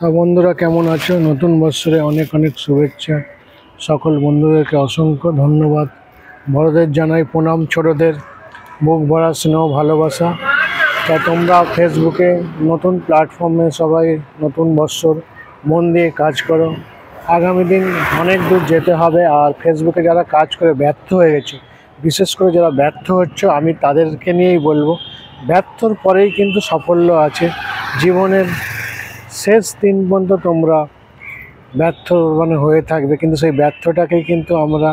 তা বন্ধুরা কেমন আছো? নতুন বছরে অনেক অনেক শুভেচ্ছা। সকল বন্ধুদেরকে অসংখ্য ধন্যবাদ। বড়দের জানাই প্রণাম, ছোটদের বুক ভরা স্নেহ ভালোবাসা। তা তোমরা ফেসবুকে নতুন প্ল্যাটফর্মে সবাই নতুন বছর মন দিয়ে কাজ করো। আগামী দিন অনেক দূর যেতে হবে। আর ফেসবুকে যারা কাজ করে ব্যর্থ হয়ে গেছে, বিশেষ করে যারা ব্যর্থ হচ্ছে, আমি তাদেরকে নিয়েই বলবো, ব্যর্থর পরেই কিন্তু সাফল্য আছে। জীবনের শেষ দিন পর্যন্ত তোমরা ব্যর্থ হয়ে থাকবে, কিন্তু সেই ব্যর্থটাকেই কিন্তু আমরা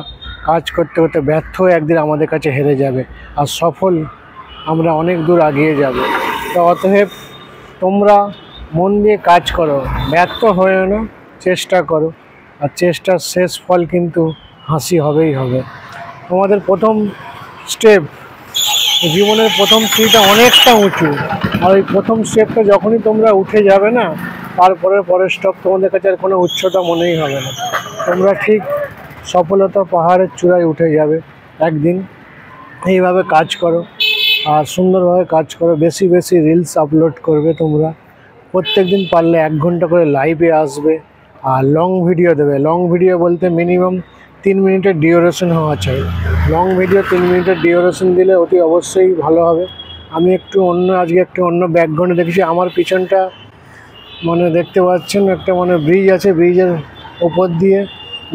কাজ করতে করতে ব্যর্থ হয়ে একদিন আমাদের কাছে হেরে যাবে, আর সফল আমরা অনেক দূর এগিয়ে যাব। তো অতএব তোমরা মন দিয়ে কাজ করো, ব্যর্থ হয়ে না, চেষ্টা করো। আর চেষ্টার শেষ ফল কিন্তু হাসি হবেই হবে। তোমাদের প্রথম স্টেপ, জীবনের প্রথম সিঁড়িটা অনেকটা উঁচু, আর ওই প্রথম স্টেপটা যখনই তোমরা উঠে যাবে না, তারপরে পরের স্টপ তোমাদের কাছে আর কোনো উচ্চতা মনেই হবে না। তোমরা ঠিক সফলতা পাহাড়ের চূড়ায় উঠে যাবে একদিন। এইভাবে কাজ করো আর সুন্দরভাবে কাজ করো। বেশি বেশি রিলস আপলোড করবে তোমরা, প্রত্যেক দিন পারলে 1 ঘন্টা করে লাইভে আসবে, আর লং ভিডিও দেবে। লং ভিডিও বলতে মিনিমাম 3 মিনিটের ডিউরেশন হওয়া চাই। লং ভিডিও 3 মিনিটের ডিউরেশন দিলে অতি অবশ্যই ভালো হবে। আমি আজকে একটু অন্য ব্যাকগ্রাউন্ডে দেখেছি। আমার পিছনটা দেখতে পাচ্ছেন একটা ব্রিজ আছে, ব্রিজের ওপর দিয়ে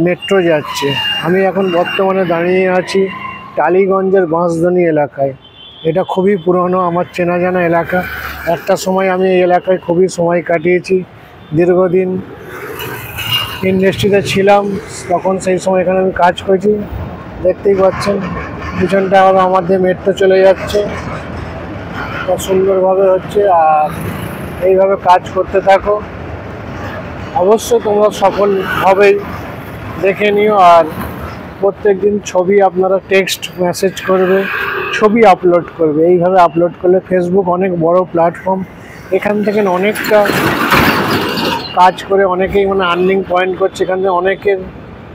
মেট্রো যাচ্ছে। আমি এখন বর্তমানে দাঁড়িয়ে আছি টালিগঞ্জের বাঁশদ্রোণী এলাকায়। এটা খুবই পুরনো, আমার চেনা জানা এলাকা। একটা সময় আমি এই এলাকায় খুবই সময় কাটিয়েছি, দীর্ঘদিন ইন্ডাস্ট্রিতে ছিলাম, তখন সেই সময় এখানে আমি কাজ করেছি। দেখতেই পাচ্ছেন পিছনটা আবার আমাদের মেট্রো চলে যাচ্ছে, খুব সুন্দরভাবে হচ্ছে। আর এইভাবে কাজ করতে থাকো, অবশ্যই তোমরা সফল হবেই, দেখে নিও। আর প্রত্যেক দিন ছবি আপনারা টেক্সট মেসেজ করবে, ছবি আপলোড করবে। এইভাবে আপলোড করলে ফেসবুক অনেক বড় প্ল্যাটফর্ম, এখান থেকে অনেকটা কাজ করে অনেকেই আর্নিং পয়েন্ট করছে, এখান থেকে অনেকের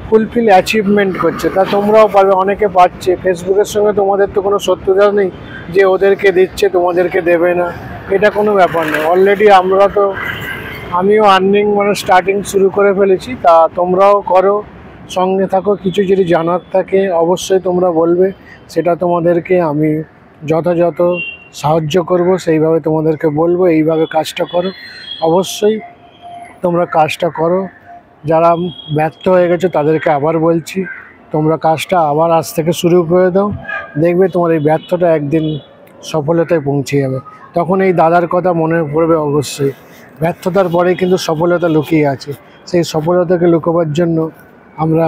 ফুলফিল অ্যাচিভমেন্ট করছে। তা তোমরাও পারবে, অনেকে পাচ্ছে। ফেসবুকের সঙ্গে তোমাদের তো কোনো শত্রুতা নেই যে ওদেরকে দিচ্ছে তোমাদেরকে দেবে না, এটা কোনো ব্যাপার নেই। অলরেডি আমিও আর্নিং স্টার্টিং শুরু করে ফেলেছি। তা তোমরাও করো, সঙ্গে থাকো। কিছু যদি জানার থাকে অবশ্যই তোমরা বলবে, সেটা তোমাদেরকে আমি যথাযথ সাহায্য করব, সেইভাবে তোমাদেরকে বলবো। এইভাবে কাজটা করো, অবশ্যই তোমরা কাজটা করো। যারা ব্যর্থ হয়ে গেছো তাদেরকে আবার বলছি, তোমরা কাজটা আবার আজ থেকে শুরু করে দাও। দেখবে তোমার এই ব্যর্থটা একদিন সফলতায় পৌঁছে যাবে। তখন এই দাদার কথা মনে পড়বে অবশ্যই। ব্যর্থতার পরে কিন্তু সফলতা লুকিয়ে আছে। সেই সফলতাকে লুকোবার জন্য আমরা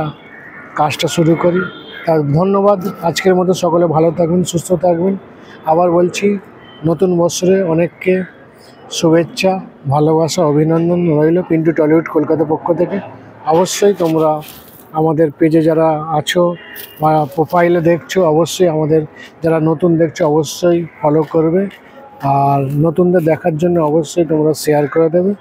কাজটা শুরু করি। তার ধন্যবাদ। আজকের মতো সকলে ভালো থাকবেন, সুস্থ থাকবেন। আবার বলছি, নতুন বছরে অনেককে শুভেচ্ছা, ভালোবাসা, অভিনন্দন রইল পিন্টু টলিউড কলকাতা পক্ষ থেকে। অবশ্যই তোমরা আমাদের পেজে যারা আছো বা প্রোফাইলে দেখছো, অবশ্যই আমাদের যারা নতুন দেখছো অবশ্যই ফলো করবে। আর নতুনদের দেখার জন্য অবশ্যই তোমরা শেয়ার করে দেবে।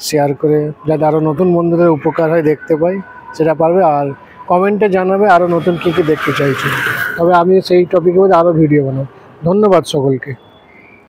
শেয়ার করে যাতে আরও নতুন বন্ধুদের উপকার হয়, দেখতে পাই, সেটা পারবে। আর কমেন্টে জানাবে আরও নতুন কী কী দেখতে চাইছো, তবে আমি সেই টপিকের মধ্যে আরও ভিডিও বানাবো। ধন্যবাদ সকলকে।